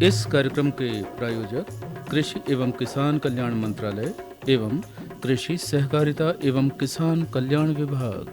इस कार्यक्रम के प्रायोजक कृषि एवं किसान कल्याण मंत्रालय एवं कृषि सहकारिता एवं किसान कल्याण विभाग।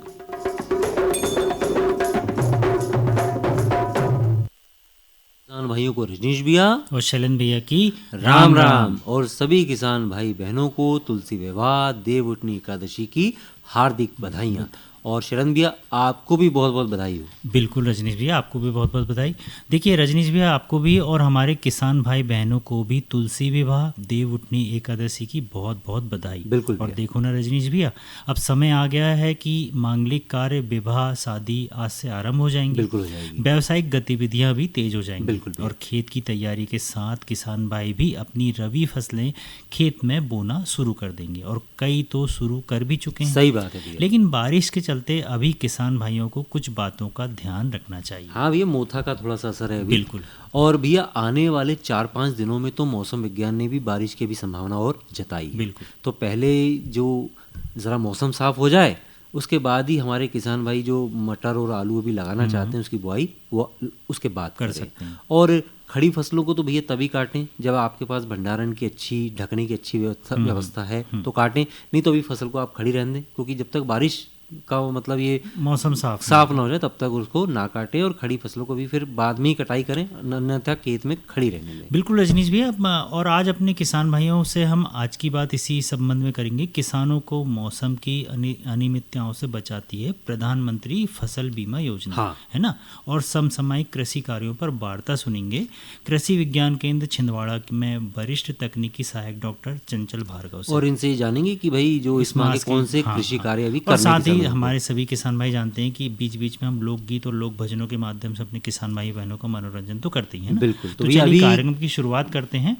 किसान भाइयों को रजनीश भैया और शैलन भैया की राम राम और सभी किसान भाई बहनों को तुलसी विवाह देव उठनी एकादशी की हार्दिक बधाइयाँ। और शरण भैया आपको भी बहुत बहुत बधाई हो। बिल्कुल रजनीश भैया, आपको भी बहुत बहुत बधाई। देखिए रजनीश भैया, आपको भी और हमारे किसान भाई बहनों को भी तुलसी विवाह देव उठनी एकादशी की बहुत बहुत बधाई। बिल्कुल और भैया। देखो ना रजनीश भैया, अब समय आ गया है कि मांगलिक कार्य, विवाह, शादी आज से आरंभ हो जाएंगे। बिल्कुल हो जाएगी। व्यावसायिक गतिविधियां भी तेज हो जाएंगी। बिल्कुल भैया। और खेत की तैयारी के साथ किसान भाई भी अपनी रबी फसलें खेत में बोना शुरू कर देंगे और कई तो शुरू कर भी चुके हैं। सही बात है भैया। लेकिन बारिश के चलते अभी किसान भाइयों को कुछ बातों का ध्यान रखना चाहिए। हाँ भैया, मोथा का थोड़ा सा असर है अभी। बिल्कुल। और भैया आने वाले 4-5 दिनों में तो मौसम विज्ञान ने भी बारिश की भी संभावना और जताई है। बिल्कुल। तो पहले जो ज़रा मौसम साफ हो जाए उसके बाद ही हमारे किसान भाई जो मटर और आलू अभी लगाना चाहते हैं उसकी बुआई वो उसके बाद कर करें। सकते हैं। और खड़ी फसलों को तो भैया तभी काटें जब आपके पास भंडारण की अच्छी ढकने की अच्छी व्यवस्था है तो काटें, नहीं तो अभी फसल को आप खड़ी रहने दें, क्योंकि जब तक बारिश का मतलब ये मौसम साफ ना हो जाए तब तक उसको ना काटें और खड़ी फसलों को भी फिर बाद में ही कटाई करें, अन्यथा खेत में खड़ी रहने दें। बिल्कुल रजनीश भैया, और आज अपने किसान भाइयों से हम आज की बात इसी संबंध में करेंगे। किसानों को मौसम की अनियमितताओं से बचाती है प्रधानमंत्री फसल बीमा योजना। हाँ। है ना। और समसामयिक कृषि कार्यों पर वार्ता सुनेंगे कृषि विज्ञान केंद्र छिंदवाड़ा में वरिष्ठ तकनीकी सहायक डॉक्टर चंचल भार्गव से। और इनसे जानेंगे कि भाई जो इस माह के कौन से कृषि कार्य अभी और करने साथ की ही जरूरत है। हमारे सभी किसान भाई जानते हैं कि बीच बीच में हम लोकगीत और लोक भजनों के माध्यम से अपने किसान भाई बहनों का मनोरंजन तो करते ही हैं ना। बिल्कुल। तो भैया चलिए अभी कार्यक्रम की शुरुआत करते हैं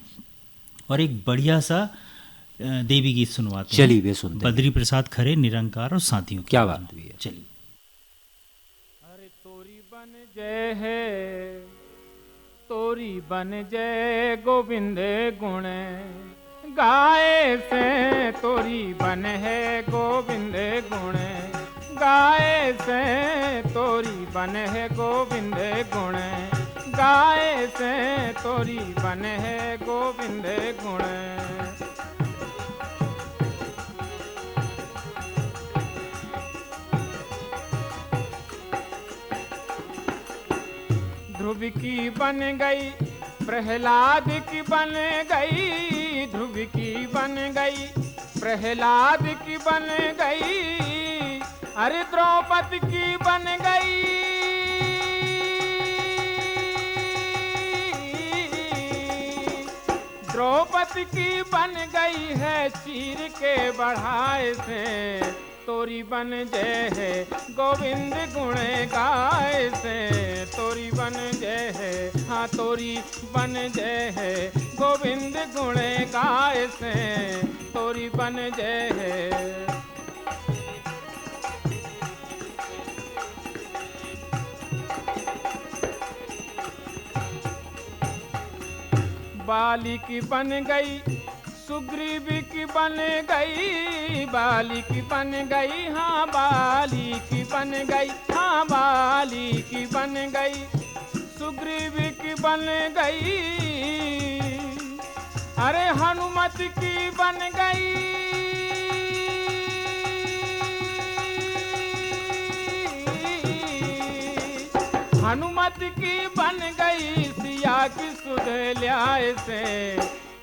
और एक बढ़िया सा देवी गीत सुनवाते हैं। चलिए भैया सुनते हैं। बद्री प्रसाद खरे, निरंकार और साथियों की। क्या बात है भैया। चलिए। अरे तोरी बन जय है, तोरी बन जय गोविंद गुण गाए से, तोरी बन है गोविंद गुण गाए से, तोरी बन है गोविंद गुण गाए से, तोरी बन है गोविंद गुण। ध्रुव की बन गई, प्रहलाद की बन गई, ध्रुव की बन गई, प्रहलाद की बन गई, अरे द्रौपदी की बन गई, द्रौपदी की बन गई है चीर के बढ़ाए से, तोरी बन जय है गोविंद गुण गाए से, तोरी बन जय है, हाँ तोरी बन जय है गोविंद गुण गाए से, तोरी बन जय है। बाली की बन गई, सुग्रीव की बन गई, बाली की बन गई, हाँ बाली की बन गई, हाँ बाली की बन गई, सुग्रीव की बन गई, अरे हनुमत की बन गई, हनुमत की बन गई, सिया की सुध ल्याए से,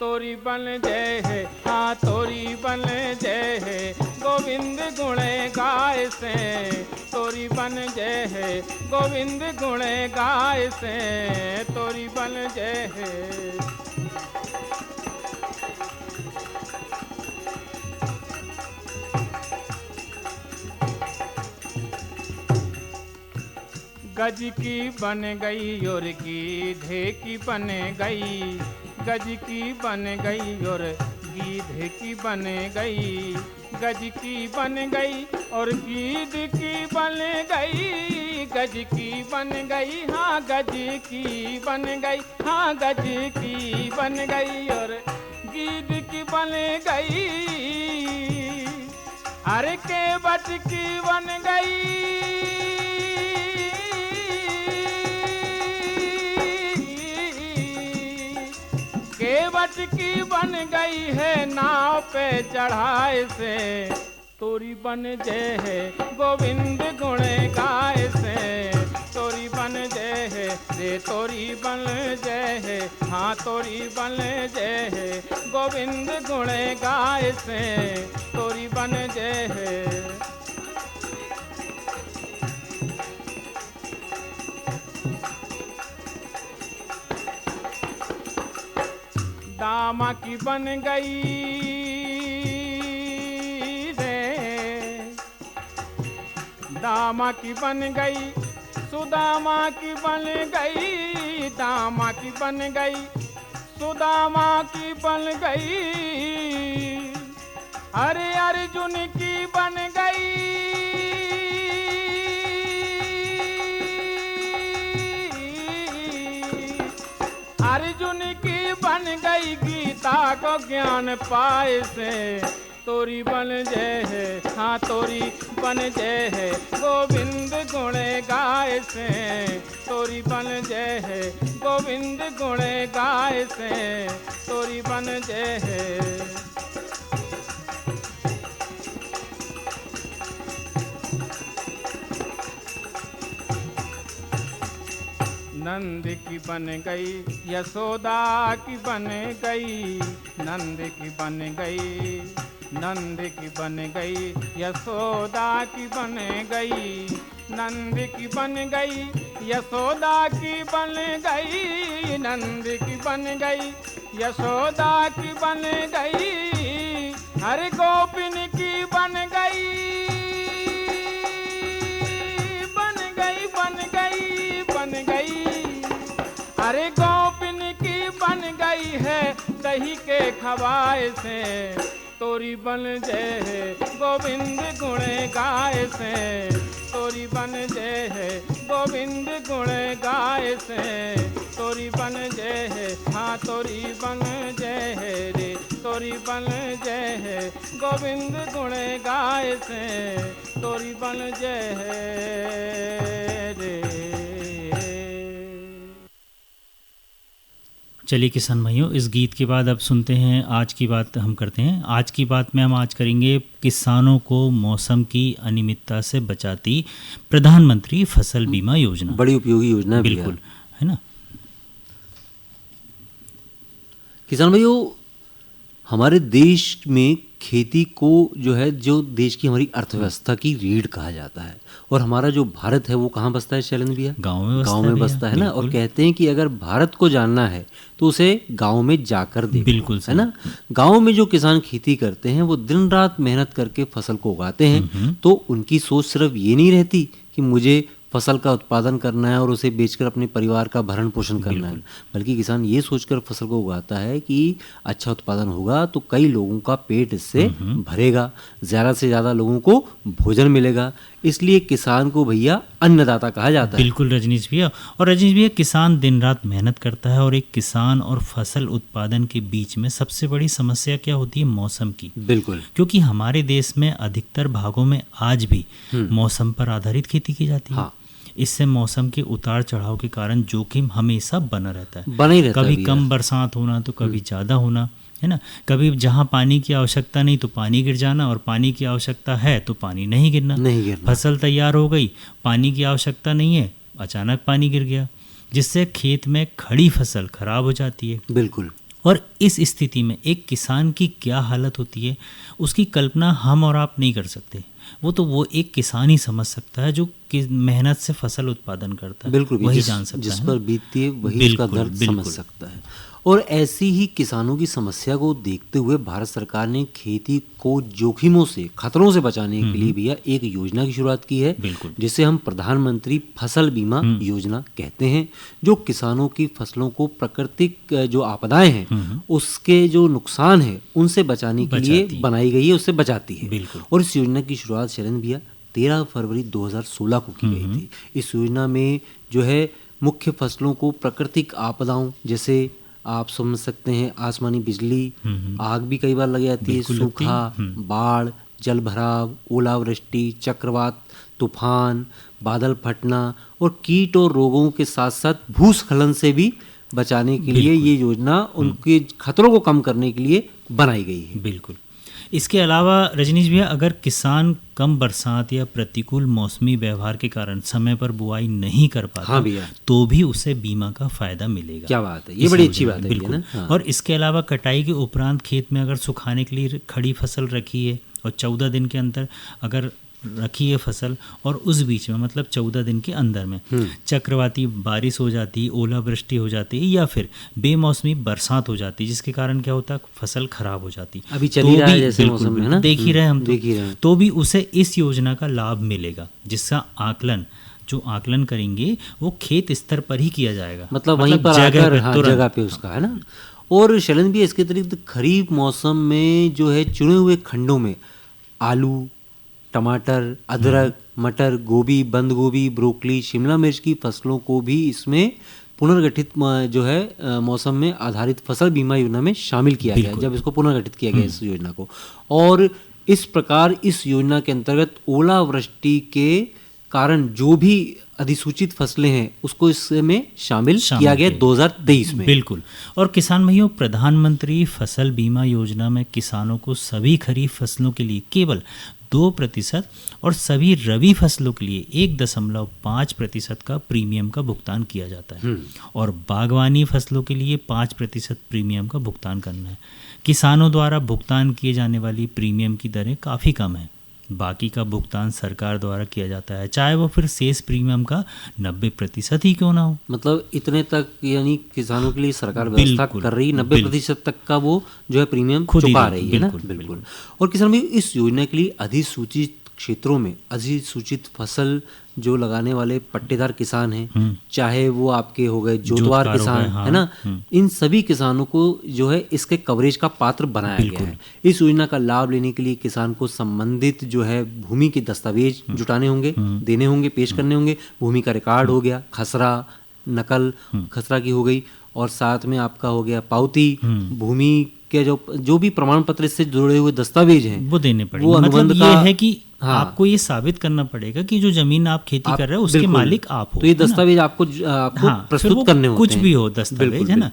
तोरी बन जय है, हाँ तोरी बन जय है गोविंद गुण गाए से, तोरी बन जय है गोविंद गुण गाए से, तोरी बन जय है। गज की बन गई और गीधे की बन गई, गज की बन गई और गीधे की बन गई, गज की बन गई और गीध की बन गई, गज की बन गई, हाँ गज की बन गई, हाँ गज की बन गई और गीध की बन गई, अरे केवट की बन गई, चुटकी बन गई है नाव पे चढ़ाए से, तोरी बन जय है गोविंद गुण गाय से, तोरी बन जय है रे तोरी बन जय है, हाँ तोरी बन जय है गोविंद गुण गाय से, तोरी बन जय है। दामा की बन गई रे, दामा की बन गई, सुदामा की बन गई, दामा की बन गई, सुदामा की बन गई, अरे अर्जुन की बन गई, अर्जुन की बन गई, गीता को ज्ञान पाए से, तोरी बन जय है, हाँ तोरी बन जय है गोविंद गुण गाय से, तोरी बन जय है गोविंद गुण गाय से, तोरी बन जय है। नंद की बन गई, यशोदा की बन गई, नंद की बन गई, नंद की बन गई, यशोदा की बन गई, नंद की बन गई, यशोदा की बन गई, नंद की बन गई, यशोदा की बन गई, हर गोपिन की बन गई, बन गई बन गई बन गई, अरे गोपिन की बन गई है दही के खवाए से, तोरी बन जय है गोविंद गुण गाय से, तोरी बन जय है गोविंद गुण गाय से, तोरी बन जय है, हाँ तोरी बन जय है रे, तोरी बन जय है गोविंद गुण गाय से, तोरी बन जय है रे। चलिए किसान भाइयों, इस गीत के बाद अब सुनते हैं आज की बात। हम करते हैं आज की बात में हम आज करेंगे किसानों को मौसम की अनियमितता से बचाती प्रधानमंत्री फसल बीमा योजना। बड़ी उपयोगी योजना है बिल्कुल, है ना। किसान भाइयों, हमारे देश में खेती को जो है, जो देश की हमारी अर्थव्यवस्था की रीढ़ कहा जाता है, और हमारा जो भारत है वो कहाँ बसता है शैलेंद्र भैया? गाँव में बसता, गाँव में बसता है ना। और कहते हैं कि अगर भारत को जानना है तो उसे गाँव में जाकर देखो, बिल्कुल है ना। गाँव में जो किसान खेती करते हैं वो दिन रात मेहनत करके फसल को उगाते हैं, तो उनकी सोच सिर्फ ये नहीं रहती कि मुझे फसल का उत्पादन करना है और उसे बेचकर अपने परिवार का भरण पोषण करना है, बल्कि किसान ये सोचकर फसल को उगाता है कि अच्छा उत्पादन होगा तो कई लोगों का पेट इससे भरेगा, ज़्यादा से ज़्यादा लोगों को भोजन मिलेगा। इसलिए किसान को भैया अन्नदाता कहा जाता है। बिल्कुल रजनीश भैया। और रजनीश भैया, किसान दिन रात मेहनत करता है, और एक किसान और फसल उत्पादन के बीच में सबसे बड़ी समस्या क्या होती है? मौसम की। बिल्कुल, क्योंकि हमारे देश में अधिकतर भागों में आज भी मौसम पर आधारित खेती की जाती है। हाँ। इससे मौसम के उतार चढ़ाव के कारण जोखिम हमेशा बना रहता है। बना ही रहता है कभी भैया। कम बरसात होना तो कभी ज़्यादा होना, है ना। कभी जहाँ पानी की आवश्यकता नहीं तो पानी गिर जाना, और पानी की आवश्यकता है तो पानी नहीं गिरना। फसल तैयार हो गई, पानी की आवश्यकता नहीं है, अचानक पानी गिर गया, जिससे खेत में खड़ी फसल खराब हो जाती है। बिल्कुल। और इस स्थिति में एक किसान की क्या हालत होती है, उसकी कल्पना हम और आप नहीं कर सकते। वो एक किसान ही समझ सकता है जो मेहनत से फसल उत्पादन करता है। बिल्कुल, वही जान सकता जिस है पर बीतती है वही उसका दर्द समझ सकता है। और ऐसी ही किसानों की समस्या को देखते हुए भारत सरकार ने खेती को जोखिमों से, खतरों से बचाने के लिए भैया एक योजना की शुरुआत की है, जिसे हम प्रधानमंत्री फसल बीमा योजना कहते हैं, जो किसानों की फसलों को प्राकृतिक जो आपदाएं हैं उसके जो नुकसान है उनसे बचाने के लिए बनाई गई है, उससे बचाती है। और इस योजना की शुरुआत शरण भैया 13 फरवरी 2016 को की गई थी। इस योजना में जो है मुख्य फसलों को प्राकृतिक आपदाओं, जैसे आप समझ सकते हैं आसमानी बिजली, आग भी कई बार लग जाती है, सूखा, बाढ़, जल भराव, ओलावृष्टि, चक्रवात, तूफान, बादल फटना और कीट और रोगों के साथ साथ भूस्खलन से भी बचाने के लिए ये योजना उनके खतरों को कम करने के लिए बनाई गई है। बिल्कुल। इसके अलावा रजनीश भैया, अगर किसान कम बरसात या प्रतिकूल मौसमी व्यवहार के कारण समय पर बुआई नहीं कर पाता, हाँ भैया, तो भी उसे बीमा का फायदा मिलेगा। क्या बात है, ये बड़ी अच्छी बात है। बिल्कुल। हाँ। और इसके अलावा कटाई के उपरांत खेत में अगर सुखाने के लिए खड़ी फसल रखी है और 14 दिन के अंदर अगर रखी है फसल, और उस बीच में मतलब 14 दिन के अंदर में चक्रवाती बारिश हो जाती, ओलावृष्टि हो जाती या फिर बेमौसमी बरसात हो जाती, जिसके कारण क्या होता है, फसल खराब हो जाती। अभी चल ही रहा है जैसे मौसम में, है ना, देख ही रहे हम देख ही रहे हैं। तो भी उसे इस योजना का लाभ मिलेगा, जिसका आकलन करेंगे वो खेत स्तर पर ही किया जाएगा, मतलब वहीं पर आकर, हाँ, जगह पे उसका, है ना। और शैलेंद्र भी इसके अतिरिक्त खरीफ मौसम में जो है चुने हुए खंडों में आलू, टमाटर, अदरक, मटर, गोभी, बंद गोभी, ब्रोकली, शिमला मिर्च की फसलों को भी इसमें पुनर्गठित जो है मौसम में आधारित फसल बीमा योजना में शामिल किया गया है, जब इसको पुनर्गठित किया गया इस योजना को। और इस प्रकार इस योजना के अंतर्गत ओलावृष्टि के कारण जो भी अधिसूचित फसलें हैं उसको इसमें शामिल किया गया 2023 में। बिल्कुल। और किसान भाइयों, प्रधानमंत्री फसल बीमा योजना में किसानों को सभी खरीफ फसलों के लिए केवल 2% और सभी रबी फसलों के लिए 1.5% का प्रीमियम का भुगतान किया जाता है, और बागवानी फसलों के लिए 5% प्रीमियम का भुगतान करना है। किसानों द्वारा भुगतान किए जाने वाली प्रीमियम की दरें काफ़ी कम है, बाकी का भुगतान सरकार द्वारा किया जाता है, चाहे वो फिर शेष प्रीमियम का 90% ही क्यों ना हो। मतलब इतने तक यानी किसानों के लिए सरकार व्यवस्था कर रही, 90% तक का वो जो है प्रीमियम चुका रही है ना। बिल्कुल। और किसान भी इस योजना के लिए अधिसूचित क्षेत्रों में अधिसूचित फसल जो लगाने वाले पट्टेदार किसान हैं, चाहे वो आपके हो गए जोतवार किसान, है ना, इन सभी किसानों को जो है इसके कवरेज का पात्र बनाया गया है। इस योजना का लाभ लेने के लिए किसान को संबंधित जो है भूमि के दस्तावेज जुटाने होंगे, देने होंगे, पेश करने होंगे। भूमि का रिकॉर्ड हो गया, खसरा, नकल खसरा की हो गई, और साथ में आपका हो गया पावती, भूमि के जो भी प्रमाण पत्र इससे जुड़े हुए दस्तावेज हैं वो देने पड़ेंगे। वो मतलब ये है कि आपको ये साबित करना पड़ेगा कि जो जमीन आप खेती कर रहे हो उसके मालिक आप हो। तो ये दस्तावेज आपको प्रस्तुत करने होते हैं, कुछ भी हो दस्तावेज, है ना।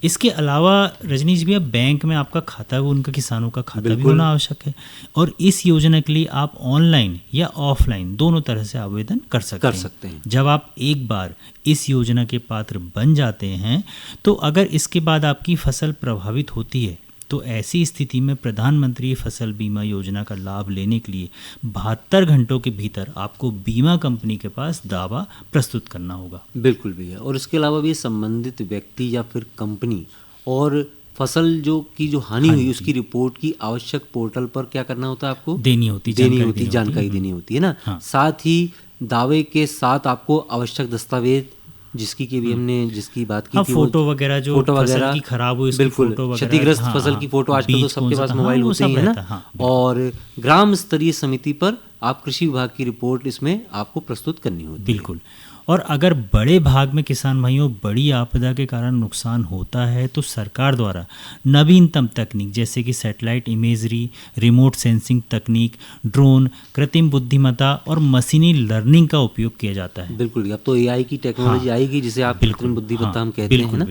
इसके अलावा रजनीश भैया, बैंक में आपका खाता है, वो उनका किसानों का खाता भी होना आवश्यक है। और इस योजना के लिए आप ऑनलाइन या ऑफलाइन दोनों तरह से आवेदन कर सकते हैं। जब आप एक बार इस योजना के पात्र बन जाते हैं, तो अगर इसके बाद आपकी फसल प्रभावित होती है, तो ऐसी स्थिति में प्रधानमंत्री फसल बीमा योजना का लाभ लेने के लिए 72 घंटों के भीतर आपको बीमा कंपनी के पास दावा प्रस्तुत करना होगा। बिल्कुल भैया। और इसके अलावा भी संबंधित व्यक्ति या फिर कंपनी और फसल जो हानि हुई उसकी रिपोर्ट की आवश्यक पोर्टल पर क्या करना होता है, आपको जानकारी देनी होती है ना। साथ ही दावे के साथ आपको आवश्यक दस्तावेज जिसकी बात की थी, फोटो वगैरह जो फसल की खराब हुई, बिल्कुल क्षतिग्रस्त फसल की फोटो आजकल तो सबके पास मोबाइल होते ही है ना। और ग्राम स्तरीय समिति पर आप कृषि विभाग की रिपोर्ट इसमें आपको प्रस्तुत करनी होती है। बिल्कुल। और अगर बड़े भाग में किसान भाइयों बड़ी आपदा के कारण नुकसान होता है, तो सरकार द्वारा नवीनतम तकनीक जैसे कि सैटेलाइट इमेजरी, रिमोट सेंसिंग तकनीक, ड्रोन, कृत्रिम बुद्धिमत्ता और मशीनी लर्निंग का उपयोग किया जाता है। बिल्कुल। अब तो एआई की टेक्नोलॉजी आएगी, जिसे आप कृत्रिम बुद्धिमत्ता हम कहते हैं ना।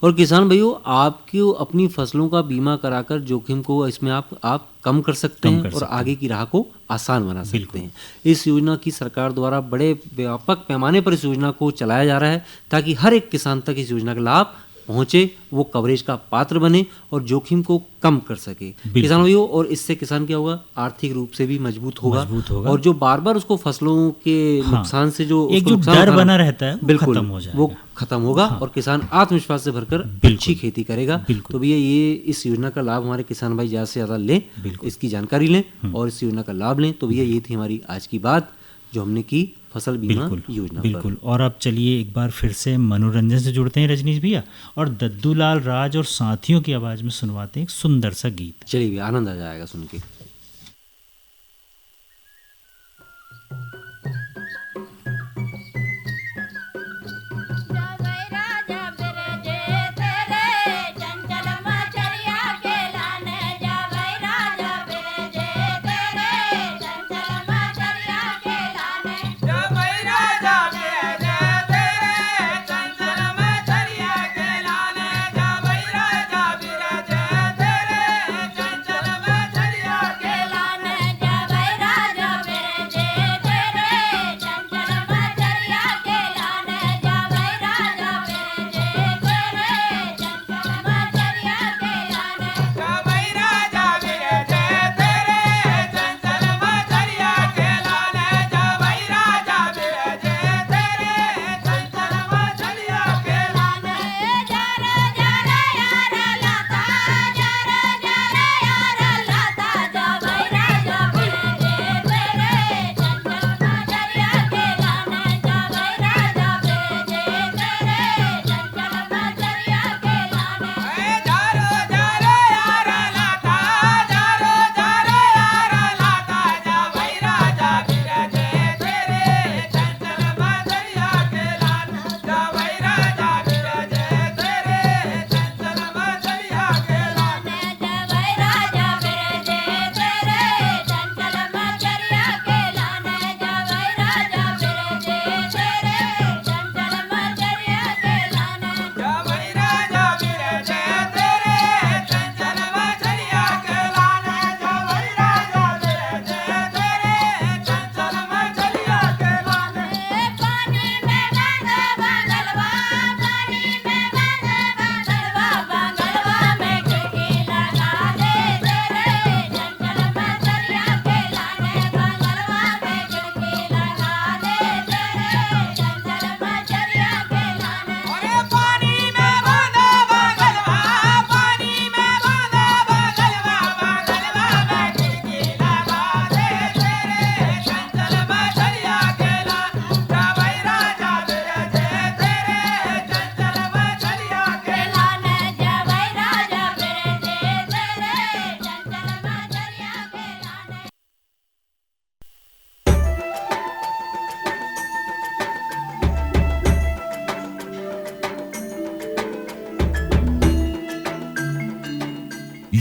और किसान भाइयों, आपको अपनी फसलों का बीमा कराकर जोखिम को इसमें आप कम कर सकते हैं और आगे की राह को आसान बना सकते हैं। इस योजना की सरकार द्वारा बड़े व्यापक पैमाने पर इस योजना को चलाया जा रहा है, ताकि हर एक किसान तक इस योजना का लाभ पहुंचे, वो कवरेज का पात्र बने और जोखिम को कम कर सके किसान भाइयों। और इससे किसान क्या होगा, आर्थिक रूप से भी मजबूत होगा। और जो बार बार उसको फसलों के नुकसान से जो डर बना रहता है, बिल्कुल वो खत्म होगा और किसान आत्मविश्वास से भरकर अच्छी खेती करेगा। तो भैया, ये इस योजना का लाभ हमारे किसान भाई ज़्यादा से ज़्यादा लें, इसकी जानकारी लें और इस योजना का लाभ लें। तो भैया, ये थी हमारी आज की बात जो हमने की फसल बीमा योजना पर। और अब चलिए एक बार फिर से मनोरंजन से जुड़ते हैं रजनीश भैया, और दद्दूलाल राज और साथियों की आवाज में सुनवाते हैं एक सुंदर सा गीत। चलिए भैया, आनंद आ जाएगा सुन के।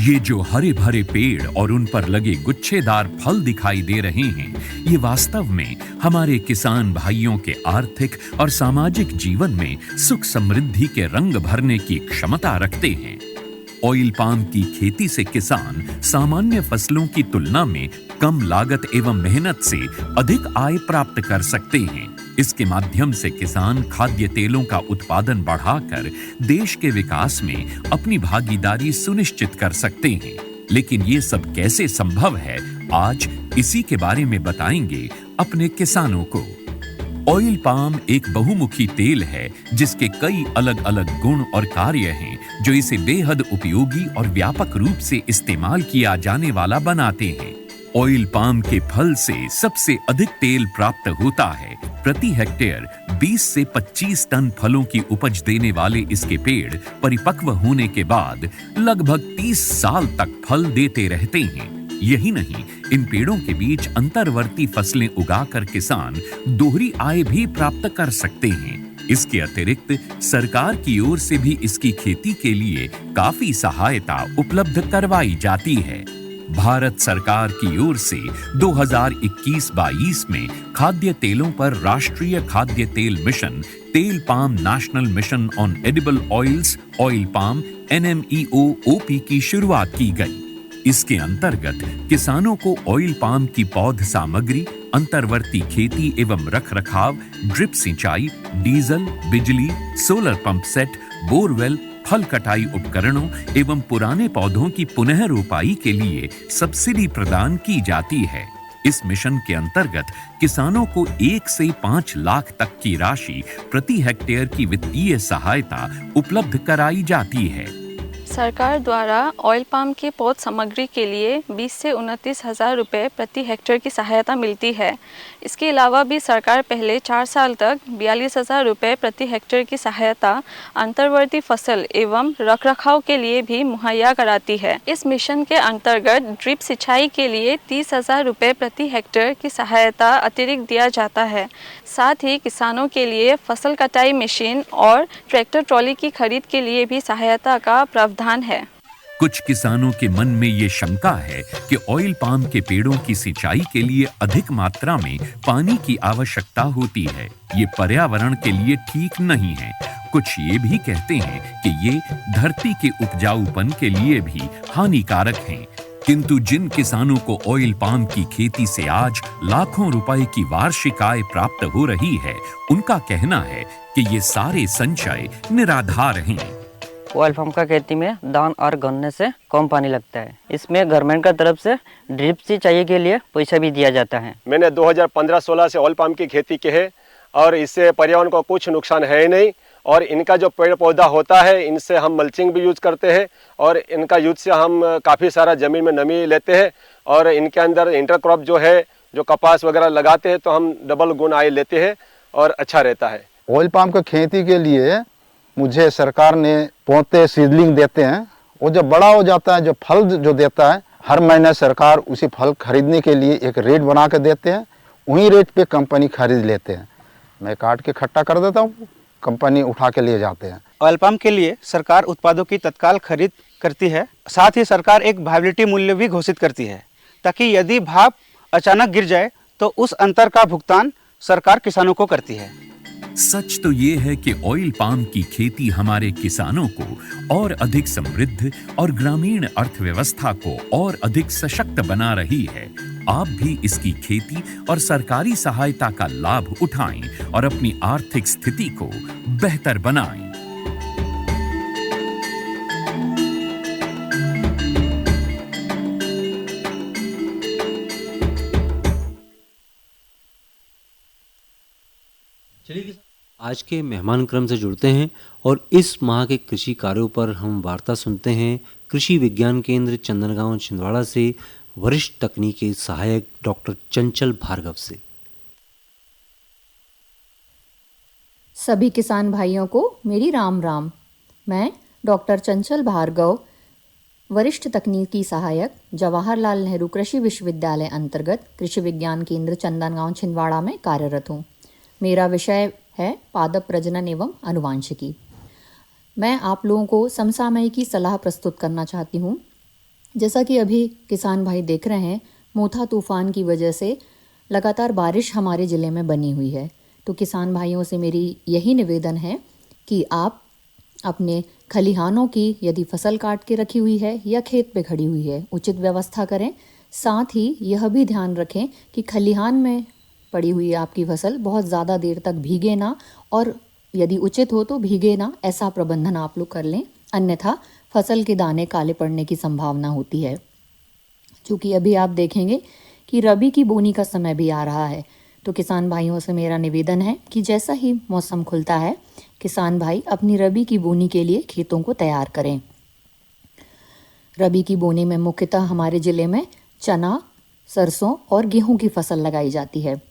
ये जो हरे भरे पेड़ और उन पर लगे गुच्छेदार फल दिखाई दे रहे हैं, ये वास्तव में हमारे किसान भाइयों के आर्थिक और सामाजिक जीवन में सुख समृद्धि के रंग भरने की क्षमता रखते हैं। ऑयल पाम की खेती से किसान सामान्य फसलों की तुलना में कम लागत एवं मेहनत से अधिक आय प्राप्त कर सकते हैं। इसके माध्यम से किसान खाद्य तेलों का उत्पादन बढ़ाकर देश के विकास में अपनी भागीदारी सुनिश्चित कर सकते हैं। लेकिन ये सब कैसे संभव है, आज इसी के बारे में बताएंगे अपने किसानों को। ऑयल पाम एक बहुमुखी तेल है जिसके कई अलग अलग गुण और कार्य हैं जो इसे बेहद उपयोगी और व्यापक रूप से इस्तेमाल किया जाने वाला बनाते हैं। ऑयल पाम के फल से सबसे अधिक तेल प्राप्त होता है। प्रति हेक्टेयर 20 से 25 टन फलों की उपज देने वाले इसके पेड़ परिपक्व होने के बाद लगभग 30 साल तक फल देते रहते हैं। यही नहीं, इन पेड़ों के बीच अंतर्वर्ती फसलें उगाकर किसान दोहरी आय भी प्राप्त कर सकते हैं। इसके अतिरिक्त सरकार की ओर से भी इसकी खेती के लिए काफी सहायता उपलब्ध करवाई जाती है। भारत सरकार की ओर से 2021-22 में खाद्य तेलों पर राष्ट्रीय खाद्य तेल मिशन, तेल palm national mission on edible oils, oil palm NMEO-OP की शुरुआत की गई। इसके अंतर्गत किसानों को ऑयल पाम की पौध सामग्री, अंतर्वर्ती खेती एवं रखरखाव, ड्रिप सिंचाई, डीजल, बिजली, सोलर पंप सेट, बोरवेल, फल कटाई उपकरणों एवं पुराने पौधों की पुनः रोपाई के लिए सब्सिडी प्रदान की जाती है। इस मिशन के अंतर्गत किसानों को 1 से 5 लाख तक की राशि प्रति हेक्टेयर की वित्तीय सहायता उपलब्ध कराई जाती है। सरकार द्वारा ऑयल पाम के पौध सामग्री के लिए 20 से 29 हज़ार रुपये प्रति हेक्टेयर की सहायता मिलती है। इसके अलावा भी सरकार पहले 4 साल तक 42,000 रुपये प्रति हेक्टेयर की सहायता अंतर्वर्ती फसल एवं रखरखाव के लिए भी मुहैया कराती है। इस मिशन के अंतर्गत ड्रिप सिंचाई के लिए 30,000 रुपये प्रति हेक्टेयर की सहायता अतिरिक्त दिया जाता है। साथ ही किसानों के लिए फसल कटाई मशीन और ट्रैक्टर ट्रॉली की खरीद के लिए भी सहायता का प्रावधान है। कुछ किसानों के मन में ये शंका है कि ऑयल पाम के पेड़ों की सिंचाई के लिए अधिक मात्रा में पानी की आवश्यकता होती है। ये पर्यावरण के लिए ठीक नहीं है। कुछ ये भी कहते हैं कि ये धरती के उपजाऊपन के लिए भी हानिकारक हैं। किंतु जिन किसानों को ऑयल पाम की खेती से आज लाखों रुपए की वार्षिक आय प्राप्त हो रही है, उनका कहना है कि ये सारे संचय निराधार हैं। ऑयल पाम का खेती में धान और गन्ने से कम पानी लगता है। इसमें गवर्नमेंट का तरफ से ड्रिप सिंचाई के लिए पैसा भी दिया जाता है। मैंने 2015-16 से ऑयल पाम की खेती की है और इससे पर्यावरण को कुछ नुकसान है ही नहीं। और इनका जो पेड़ पौधा होता है, इनसे हम मल्चिंग भी यूज करते हैं और इनका यूज से हम काफ़ी सारा ज़मीन में नमी लेते हैं और इनके अंदर इंटरक्रॉप जो है, जो कपास वगैरह लगाते हैं तो हम डबल गुण आय लेते हैं और अच्छा रहता है। ऑयल पाम की खेती के लिए मुझे सरकार ने पौधे सीडलिंग देते हैं। वो जब बड़ा हो जाता है, जो फल जो देता है, हर महीने सरकार उसी फल खरीदने के लिए एक रेट बना के देते हैं। वही रेट पे कंपनी खरीद लेते हैं। मैं काट के इकट्ठा कर देता हूँ, कंपनी उठा के लिए जाते हैं। ऑयल पाम के लिए सरकार उत्पादों की तत्काल खरीद करती है। साथ ही सरकार एक वायबिलिटी मूल्य भी घोषित करती है ताकि यदि भाव अचानक गिर जाए तो उस अंतर का भुगतान सरकार किसानों को करती है। सच तो ये है कि ऑयल पाम की खेती हमारे किसानों को और अधिक समृद्ध और ग्रामीण अर्थव्यवस्था को और अधिक सशक्त बना रही है। आप भी इसकी खेती और सरकारी सहायता का लाभ उठाएं और अपनी आर्थिक स्थिति को बेहतर बनाएं। आज के मेहमान क्रम से जुड़ते हैं और इस माह के कृषि कार्यों पर हम वार्ता सुनते हैं कृषि विज्ञान केंद्र चंदनगांव छिंदवाड़ा से वरिष्ठ तकनीकी सहायक डॉक्टर चंचल भार्गव से। सभी किसान भाइयों को मेरी राम राम। मैं डॉक्टर चंचल भार्गव, वरिष्ठ तकनीकी सहायक, जवाहरलाल नेहरू कृषि विश्वविद्यालय अंतर्गत कृषि विज्ञान केंद्र चंदनगांव छिंदवाड़ा में कार्यरत हूँ। मेरा विषय है पादप प्रजनन एवं अनुवांशिकी। मैं आप लोगों को समसामयिकी सलाह प्रस्तुत करना चाहती हूँ। जैसा कि अभी किसान भाई देख रहे हैं, मोथा तूफान की वजह से लगातार बारिश हमारे ज़िले में बनी हुई है। तो किसान भाइयों से मेरी यही निवेदन है कि आप अपने खलिहानों की यदि फसल काट के रखी हुई है या खेत पे खड़ी हुई है, उचित व्यवस्था करें। साथ ही यह भी ध्यान रखें कि खलिहान में पड़ी हुई आपकी फसल बहुत ज़्यादा देर तक भीगे ना, और यदि उचित हो तो भीगे ना, ऐसा प्रबंधन आप लोग कर लें, अन्यथा फसल के दाने काले पड़ने की संभावना होती है। क्योंकि अभी आप देखेंगे कि रबी की बोनी का समय भी आ रहा है। तो किसान भाइयों से मेरा निवेदन है कि जैसा ही मौसम खुलता है, किसान भाई अपनी रबी की बोनी के लिए खेतों को तैयार करें। रबी की बोनी में मुख्यतः हमारे ज़िले में चना, सरसों और गेहूं की फसल लगाई जाती है।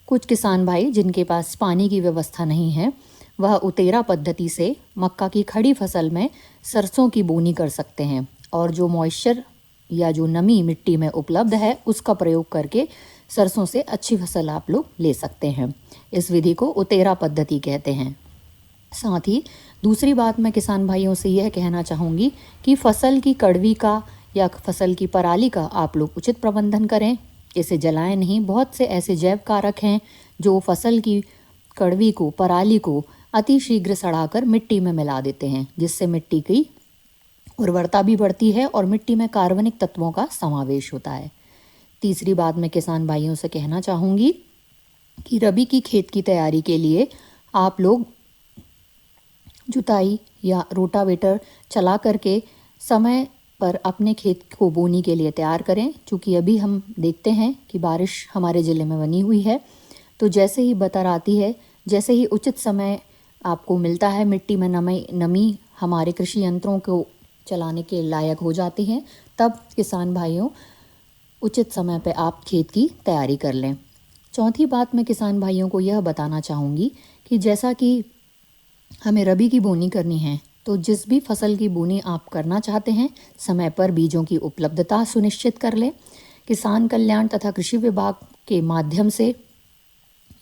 कुछ किसान भाई जिनके पास पानी की व्यवस्था नहीं है, वह उतेरा पद्धति से मक्का की खड़ी फसल में सरसों की बोनी कर सकते हैं, और जो मॉइस्चर या जो नमी मिट्टी में उपलब्ध है उसका प्रयोग करके सरसों से अच्छी फसल आप लोग ले सकते हैं। इस विधि को उतेरा पद्धति कहते हैं। साथ ही दूसरी बात मैं किसान भाइयों से यह कहना चाहूँगी कि फसल की कड़वी का या फसल की पराली का आप लोग उचित प्रबंधन करें, इसे जलाएं नहीं। बहुत से ऐसे जैव कारक हैं जो फसल की कड़वी को, पराली को अतिशीघ्र सड़ाकर मिट्टी में मिला देते हैं, जिससे मिट्टी की उर्वरता भी बढ़ती है और मिट्टी में कार्बनिक तत्वों का समावेश होता है। तीसरी बात मैं किसान भाइयों से कहना चाहूँगी कि रबी की खेत की तैयारी के लिए आप लोग जुताई या रोटावेटर चला करके समय पर अपने खेत को बोनी के लिए तैयार करें। चूँकि अभी हम देखते हैं कि बारिश हमारे ज़िले में बनी हुई है, तो जैसे ही बतर आती है, जैसे ही उचित समय आपको मिलता है, मिट्टी में नमी हमारे कृषि यंत्रों को चलाने के लायक हो जाती हैं, तब किसान भाइयों उचित समय पे आप खेत की तैयारी कर लें। चौथी बात मैं किसान भाइयों को यह बताना चाहूँगी कि जैसा कि हमें रबी की बोनी करनी है, तो जिस भी फसल की बोनी आप करना चाहते हैं, समय पर बीजों की उपलब्धता सुनिश्चित कर लें। किसान कल्याण तथा कृषि विभाग के माध्यम से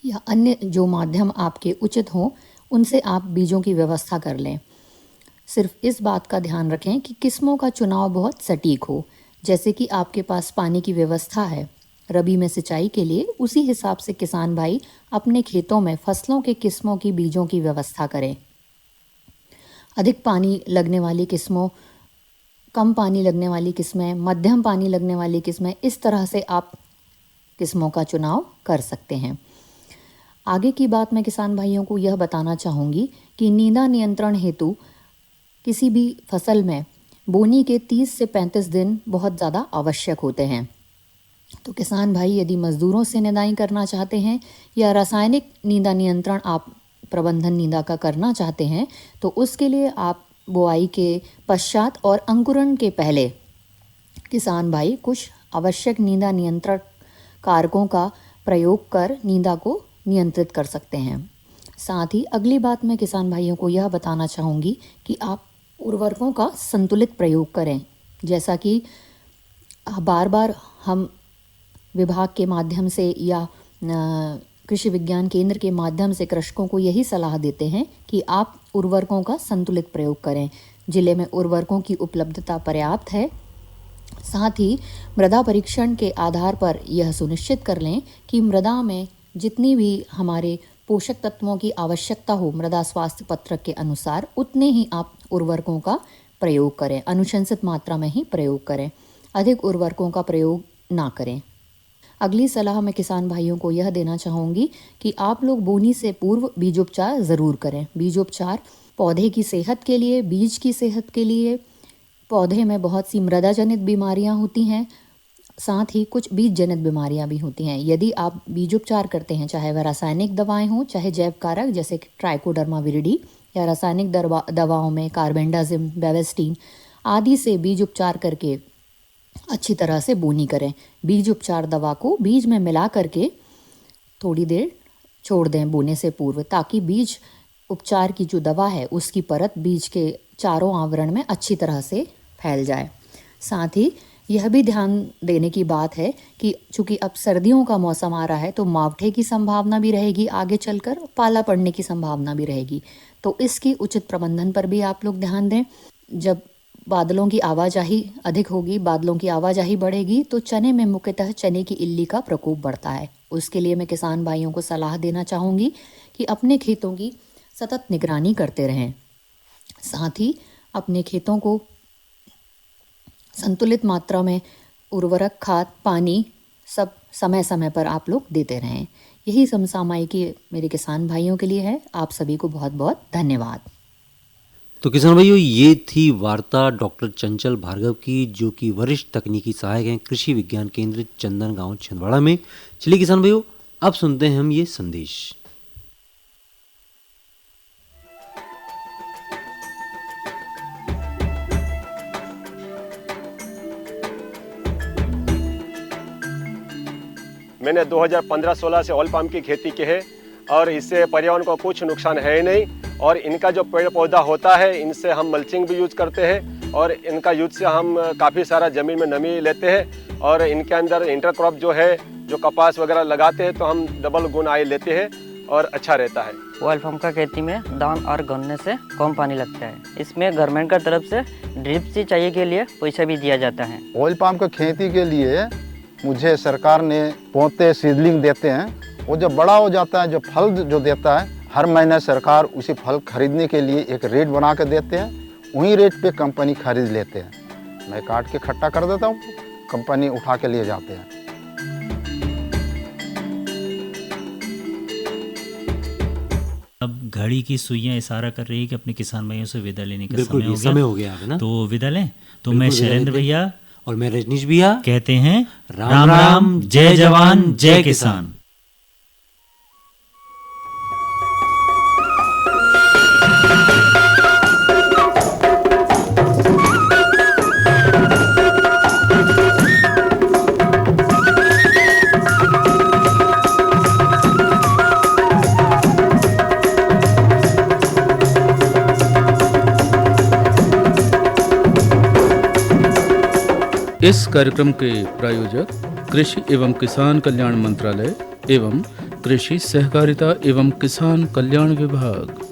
या अन्य जो माध्यम आपके उचित हों, उनसे आप बीजों की व्यवस्था कर लें। सिर्फ इस बात का ध्यान रखें कि किस्मों का चुनाव बहुत सटीक हो। जैसे कि आपके पास पानी की व्यवस्था है रबी में सिंचाई के लिए, उसी हिसाब से किसान भाई अपने खेतों में फसलों के किस्मों की बीजों की व्यवस्था करें। अधिक पानी लगने वाली किस्मों, कम पानी लगने वाली किस्में, मध्यम पानी लगने वाली किस्में, इस तरह से आप किस्मों का चुनाव कर सकते हैं। आगे की बात मैं किसान भाइयों को यह बताना चाहूँगी कि नींदा नियंत्रण हेतु किसी भी फसल में बोनी के 30 से 35 दिन बहुत ज़्यादा आवश्यक होते हैं। तो किसान भाई यदि मज़दूरों से निदाई करना चाहते हैं या रासायनिक नींदा नियंत्रण आप प्रबंधन नींदा का करना चाहते हैं, तो उसके लिए आप बुआई के पश्चात और अंकुरण के पहले किसान भाई कुछ आवश्यक नींदा नियंत्रण कारकों का प्रयोग कर नींदा को नियंत्रित कर सकते हैं। साथ ही अगली बात मैं किसान भाइयों को यह बताना चाहूँगी कि आप उर्वरकों का संतुलित प्रयोग करें। जैसा कि बार बार हम विभाग के माध्यम से या कृषि विज्ञान केंद्र के माध्यम से कृषकों को यही सलाह देते हैं कि आप उर्वरकों का संतुलित प्रयोग करें। जिले में उर्वरकों की उपलब्धता पर्याप्त है। साथ ही मृदा परीक्षण के आधार पर यह सुनिश्चित कर लें कि मृदा में जितनी भी हमारे पोषक तत्वों की आवश्यकता हो मृदा स्वास्थ्य पत्रक के अनुसार, उतने ही आप उर्वरकों का प्रयोग करें। अनुशंसित मात्रा में ही प्रयोग करें, अधिक उर्वरकों का प्रयोग ना करें। अगली सलाह मैं किसान भाइयों को यह देना चाहूँगी कि आप लोग बोनी से पूर्व बीजोपचार ज़रूर करें। बीजोपचार पौधे की सेहत के लिए, बीज की सेहत के लिए, पौधे में बहुत सी मृदा जनित बीमारियाँ होती हैं, साथ ही कुछ बीज जनित बीमारियां भी होती हैं। यदि आप बीजोपचार करते हैं, चाहे वह रासायनिक दवाएं हों, चाहे जैव कारक जैसे ट्राइकोडर्मा विरिडी, या रासायनिक दवाओं में कार्बेंडाजिम, बेवेस्टीन आदि से बीज उपचार करके अच्छी तरह से बोनी करें। बीज उपचार दवा को बीज में मिला करके थोड़ी देर छोड़ दें बोने से पूर्व, ताकि बीज उपचार की जो दवा है उसकी परत बीज के चारों आवरण में अच्छी तरह से फैल जाए। साथ ही यह भी ध्यान देने की बात है कि चूँकि अब सर्दियों का मौसम आ रहा है, तो मावठे की संभावना भी रहेगी, आगे चलकर पाला पड़ने की संभावना भी रहेगी। तो इसकी उचित प्रबंधन पर भी आप लोग ध्यान दें। जब बादलों की आवाजाही अधिक होगी, बादलों की आवाजाही बढ़ेगी तो चने में मुख्यतः चने की इल्ली का प्रकोप बढ़ता है। उसके लिए मैं किसान भाइयों को सलाह देना चाहूँगी कि अपने खेतों की सतत निगरानी करते रहें। साथ ही अपने खेतों को संतुलित मात्रा में उर्वरक, खाद, पानी सब समय समय पर आप लोग देते रहें। यही समसामयिकी मेरे किसान भाइयों के लिए है। आप सभी को बहुत बहुत धन्यवाद। तो किसान भाइयों, ये थी वार्ता डॉक्टर चंचल भार्गव की, जो कि वरिष्ठ तकनीकी सहायक हैं कृषि विज्ञान केंद्र चंदन गांव छिंदवाड़ा में। चलिए किसान भाइयों, अब सुनते हैं हम ये संदेश। मैंने 2015-16 से ऑयल पाम की खेती की है और इससे पर्यावरण को कुछ नुकसान है ही नहीं। और इनका जो पेड़ पौधा होता है, इनसे हम मल्चिंग भी यूज़ करते हैं और इनका यूज से हम काफ़ी सारा ज़मीन में नमी लेते हैं। और इनके अंदर इंटरक्रॉप जो है, जो कपास वगैरह लगाते हैं तो हम डबल गुण आय लेते हैं और अच्छा रहता है। ऑयल पाम का खेती में दान और गन्ने से कम पानी लगता है। इसमें गवर्नमेंट का तरफ से ड्रिप सिंचाई के लिए पैसा भी दिया जाता है। ऑयल पाम की खेती के लिए मुझे सरकार ने पौधे सीडलिंग देते हैं। वो जब बड़ा हो जाता है, जो फल जो देता है, हर महीने सरकार उसी फल खरीदने के लिए एक रेट बना के देते हैं। वही रेट पे कंपनी खरीद लेते हैं। मैं काट के इकट्ठा कर देता हूँ, कंपनी उठा के लिए जाते हैं। अब घड़ी की सुइयां इशारा कर रही है कि अपने किसान भाइयों से विदा लेने का बिल्कुल समय हो गया है ना। तो विदा लें। तो मैं शैलेंद्र भैया और मैं रजनीश भैया कहते हैं राम राम, जय जवान जय किसान। इस कार्यक्रम के प्रायोजक कृषि एवं किसान कल्याण मंत्रालय एवं कृषि सहकारिता एवं किसान कल्याण विभाग।